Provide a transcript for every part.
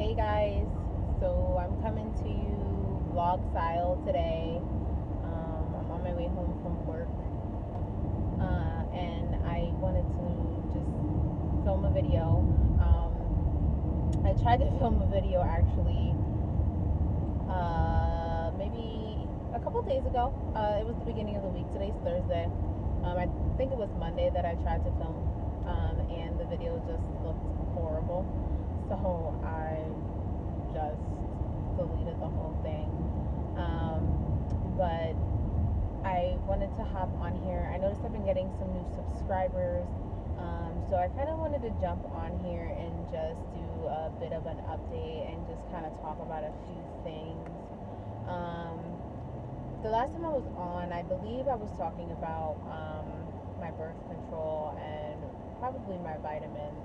Hey guys, so I'm coming to you vlog style today. I'm on my way home from work, and I wanted to just film a video. I tried to film a video actually, maybe a couple days ago. It was the beginning of the week. Today's Thursday. I think it was Monday that I tried to film, and the video just looked horrible. So I just deleted the whole thing. But I wanted to hop on here. I noticed I've been getting some new subscribers. So I kind of wanted to jump on here and just do a bit of an update and just kind of talk about a few things. The last time I was on, I believe I was talking about my birth control and probably my vitamins.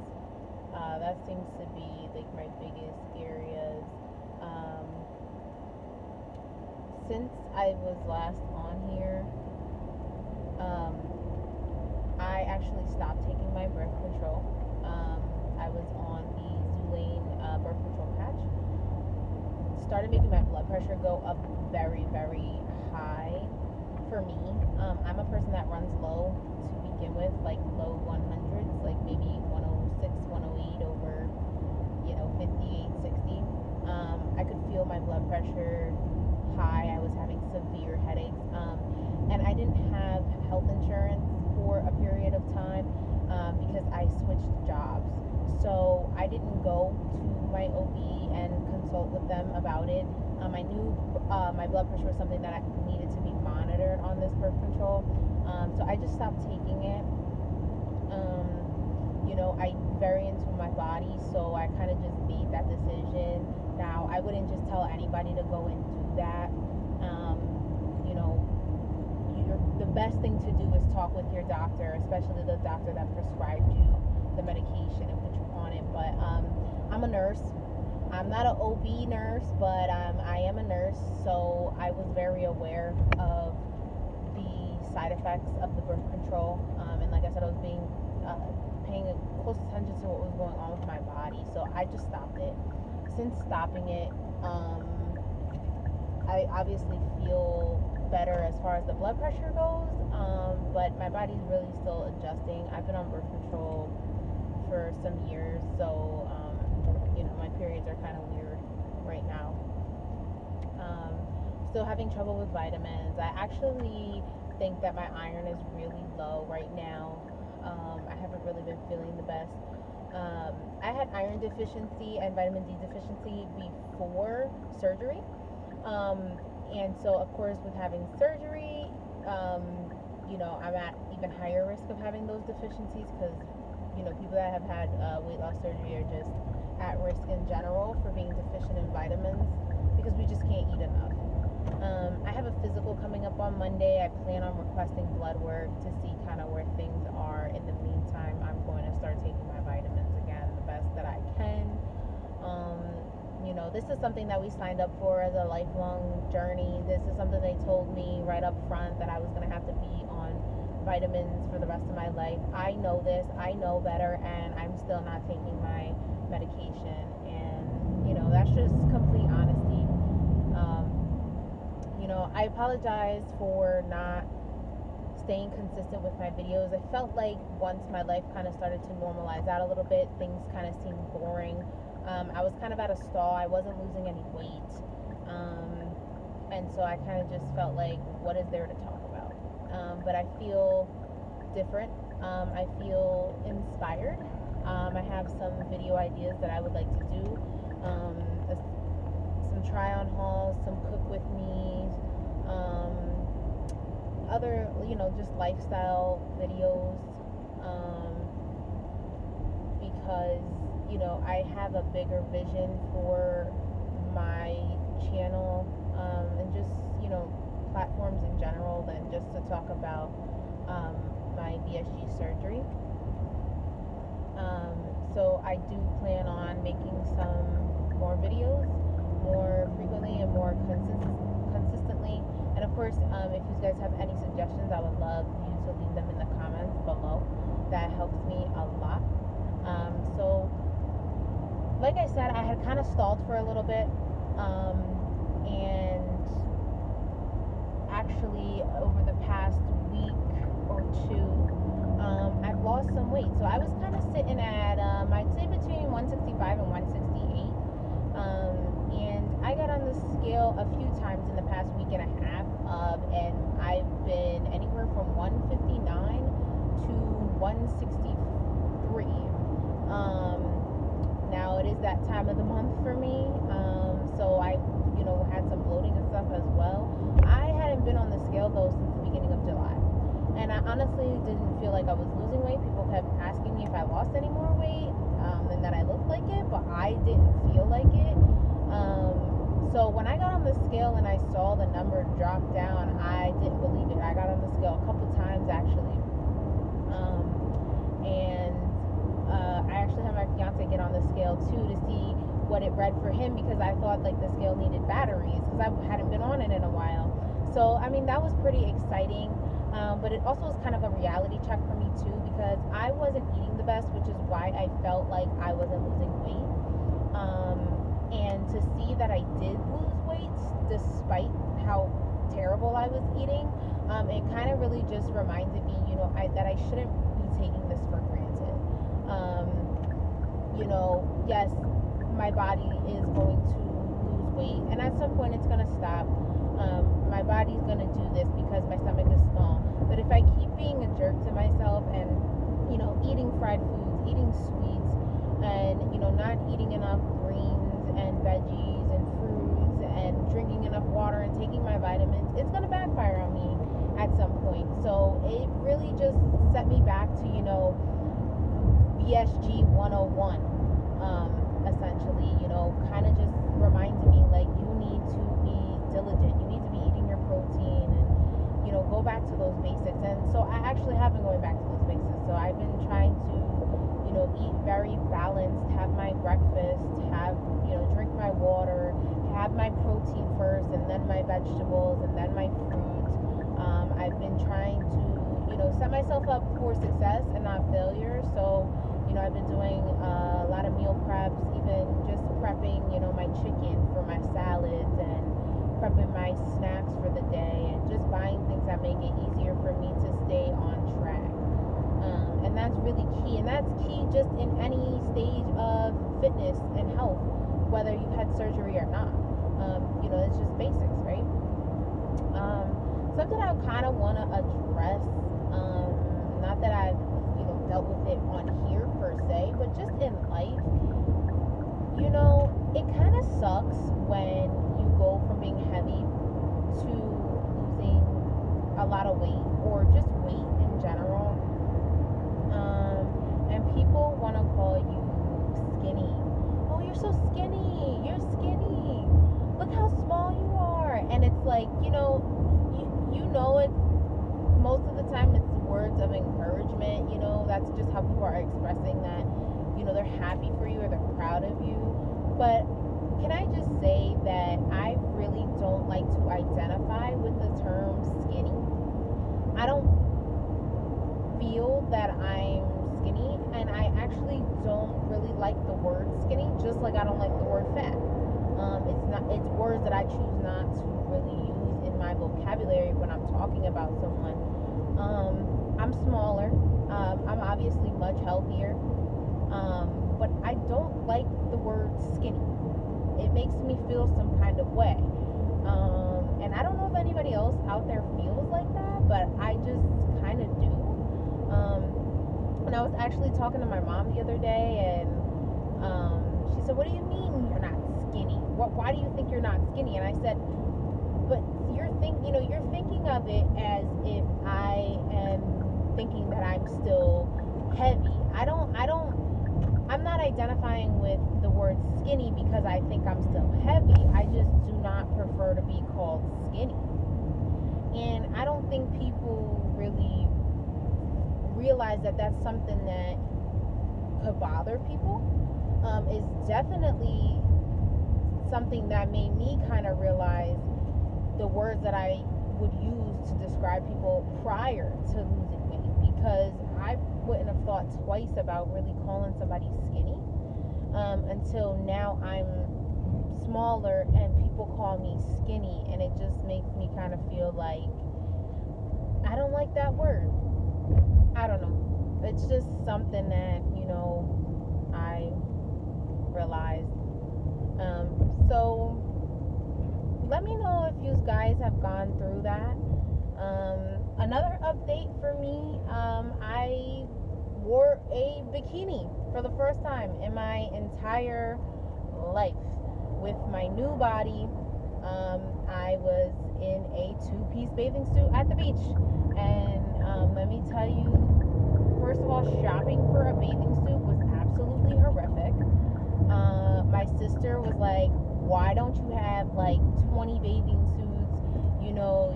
That seems to be like my biggest areas. Since I was last on here, I actually stopped taking my birth control. I was on the Zulane birth control patch. Started making my blood pressure go up very, very high for me. I'm a person that runs low to begin with, like low 100s, like maybe 106, 108 over, 58, 60. I could feel my blood pressure high. I was having severe headaches. And I didn't have health insurance for a period of time because I switched jobs. So I didn't go to my OB and consult with them about it. I knew my blood pressure was something that I needed to be monitored on this birth control. So I just stopped taking it. I'm very into my body, so I kind of just made that decision. Now, I wouldn't just tell anybody to go and do that. The best thing to do is talk with your doctor, especially the doctor that prescribed you the medication and put you on it. But I'm a nurse. I'm not an OB nurse, but I am a nurse, so I was very aware of the side effects of the birth control. And like I said, I was paying close attention to what was going on with my body, so I just stopped it. Since stopping it, I obviously feel better as far as the blood pressure goes, but my body's really still adjusting. I've been on birth control for some years, so my periods are kind of weird right now. Still having trouble with vitamins. I actually think that my iron is really low right now. I haven't really been feeling the best. I had iron deficiency and vitamin D deficiency before surgery. And so, of course, with having surgery, I'm at even higher risk of having those deficiencies because, people that have had weight loss surgery are just at risk in general for being deficient in vitamins because we just can't eat enough. I have a physical coming up on Monday. I plan on requesting blood work to see kind of where things are. In the meantime, I'm going to start taking my vitamins again the best that I can. This is something that we signed up for as a lifelong journey. This is something they told me right up front that I was going to have to be on vitamins for the rest of my life. I know this. I know better, and I'm still not taking my medication. And, that's just complete honesty. I apologize for not staying consistent with my videos. I felt like once my life kind of started to normalize out a little bit, things kind of seemed boring. I was kind of at a stall. I wasn't losing any weight. And so I kind of just felt like, what is there to talk about? But I feel different. I feel inspired. I have some video ideas that I would like to do. Some try-on hauls, some cook with me, other, just lifestyle videos. Because I have a bigger vision for my channel, and just, platforms in general than just to talk about my VSG surgery. So I do plan on making some more videos more frequently and more consistently. And of course, if you guys have any suggestions, I would love you to leave them in the comments below. That helps me a lot. So like I said, I had kind of stalled for a little bit, and actually over the past week or two, I've lost some weight. So I was kind of sitting at, I'd say between 165 and 168. And I got on the scale a few times in the past week and a half, and I've been anywhere from 159 to 163. Now it is that time of the month for me, so I, had some bloating and stuff as well. I hadn't been on the scale though since the beginning of July, and I honestly didn't feel like I was losing weight. People kept asking me if I lost any more weight, and that I looked like it, but I didn't feel like it. So when I got on the scale and I saw the number drop down, I didn't believe it. I got on the scale a couple times actually, and I actually had my fiance get on the scale too to see what it read for him, because I thought like the scale needed batteries because I hadn't been on it in a while. So I mean, that was pretty exciting, but it also was kind of a reality check for me too, because I wasn't eating the best, which is why I felt like I wasn't losing weight. And to see that I did lose weight despite how terrible I was eating, it kind of really just reminded me, that I shouldn't be taking this for granted. Yes, my body is going to lose weight, and at some point it's going to stop. My body's going to do this because my stomach is small. But if I keep being a jerk to myself and, eating fried foods, eating sweets, and, not eating enough greens and veggies and fruits and drinking enough water and taking my vitamins, it's going to backfire on me at some point. So it really just set me back to, VSG 101, essentially, kind of just reminded me, like, you need to be diligent. You need to be eating your protein and, go back to those basics. And so I actually have been going back to those basics. So I've been trying to, eat very balanced, have my breakfast, drink my water, have my protein first, and then my vegetables, and then my fruit. I've been trying to, set myself up for success and not failure. So, I've been doing a lot of meal preps, even just prepping, my chicken for my salads, and prepping my snacks for the day, and just buying things that make it easier for me to stay on track. And that's really key. And that's key just in any stage of fitness and health, whether you've had surgery or not. It's just basics, right? Something I kind of want to address, not that I've, dealt with it on here per se, but just in life, it kind of sucks when you go from being heavy to losing a lot of weight, or just weight in general. And people want to call you skinny. Oh, you're so skinny. You're skinny. Look how small you are. And it's like, it's most of the time it's words of encouragement. That's just how people are expressing that, they're happy for you or they're proud of you. But can I just say that I really don't like to identify with the term skinny. I don't feel that I'm skinny, and I actually don't really like the word skinny, just like I don't like the word fat. It's words that I choose not to really use in my vocabulary when I'm talking about someone. I'm smaller. I'm obviously much healthier. But I don't like the word skinny. It makes me feel some kind of way. And I don't know if anybody else out there feels like that, but I just kind of do. And I was actually talking to my mom the other day, and she said, "What do you mean you're not skinny? Why do you think you're not skinny?" And I said, "But you're thinking of it as if I am thinking that I'm still heavy. I'm not identifying with the word skinny because I think I'm still heavy. I just do not prefer to be called skinny. And I don't think people really realize that that's something that could bother people. Is definitely something that made me kind of realize the words that I would use to describe people prior to losing weight, because I wouldn't have thought twice about really calling somebody skinny. until now I'm smaller and people call me skinny, and it just makes me kind of feel like I don't like that word. I don't know. It's just something that, I realized. So let me know if you guys have gone through that. Another update for me, I wore a bikini for the first time in my entire life with my new body. I was in a two-piece bathing suit at the beach, and let me tell you, first of all, shopping for a bathing suit was absolutely horrific. My sister was like, why don't you have like 20 bathing suits?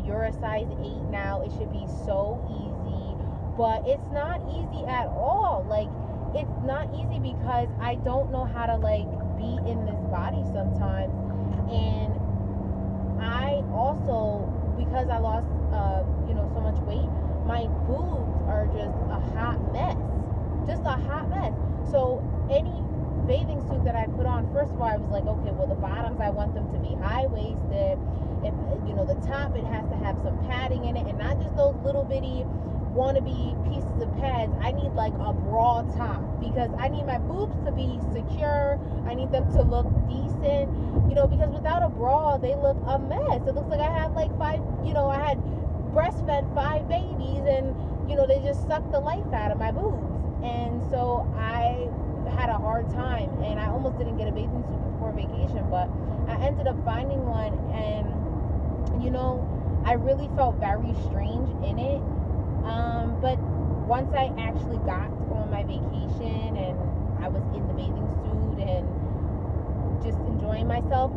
You're a size 8 now. It should be so easy. But it's not easy at all. Like, it's not easy because I don't know how to like be in this body sometimes. And I also, because I lost so much weight, my boobs are just a hot mess. Just a hot mess. So any bathing suit that I put on, first of all, I was like, okay, well, the bottoms, I want them to be high-waisted. If the top, it has to have some padding in it, and not just those little bitty wannabe pieces of pads. I need like a bra top, because I need my boobs to be secure. I need them to look decent, because without a bra, they look a mess. It looks like I had like I had breastfed 5 babies, and they just sucked the life out of my boobs. And so I had a hard time, and I almost didn't get a bathing suit before vacation, but I ended up finding one, and I really felt very strange in it. But once I actually got on my vacation and I was in the bathing suit and just enjoying myself,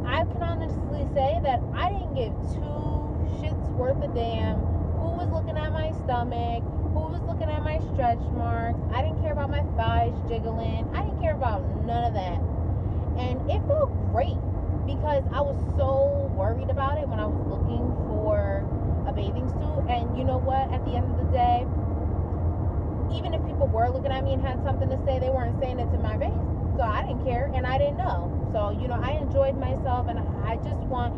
I can honestly say that I didn't give 2 shits worth a damn who was looking at my stomach, who was looking at my stretch marks. I didn't care about my thighs jiggling. I didn't care about none of that. And it felt great, because I was so worried about it when I was looking for a bathing suit. And you know what? At the end of the day, even if people were looking at me and had something to say, they weren't saying it to my face. So I didn't care, and I didn't know. So, I enjoyed myself, and I just want,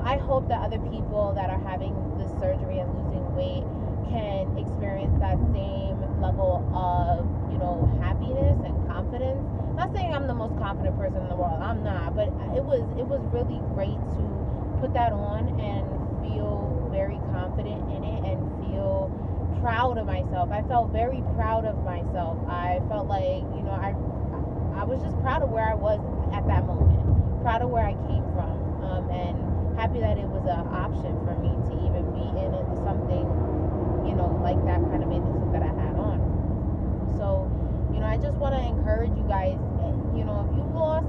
I hope that other people that are having this surgery and losing weight can experience that same level of, happiness and confidence. Not saying I'm the most confident person in the world. I'm not, but it was really great to put that on and feel very confident in it and feel proud of myself. I felt very proud of myself. I felt like, I was just proud of where I was at that moment, proud of where I came from, and happy that it was an option for me to even be in something, like that kind of bathing suit that I had on. So, I just want to encourage you guys, if you've lost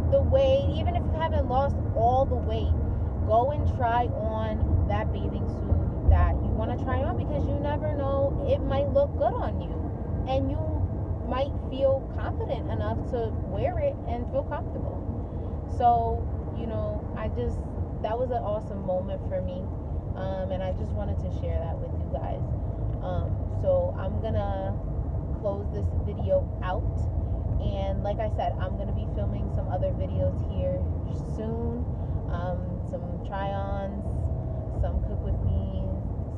the weight, even if you haven't lost all the weight, go and try on that bathing suit that you want to try on, because you never know, it might look good on you, and you might feel confident enough to wear it and feel comfortable. So, that was an awesome moment for me, and I just wanted to share that with you guys. So I'm gonna close this video out, and like I said, I'm gonna be filming some other videos here soon, some try-ons, some cook with me.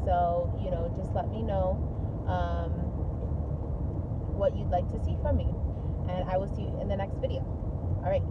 So just let me know what you'd like to see from me, and I will see you in the next video. All right.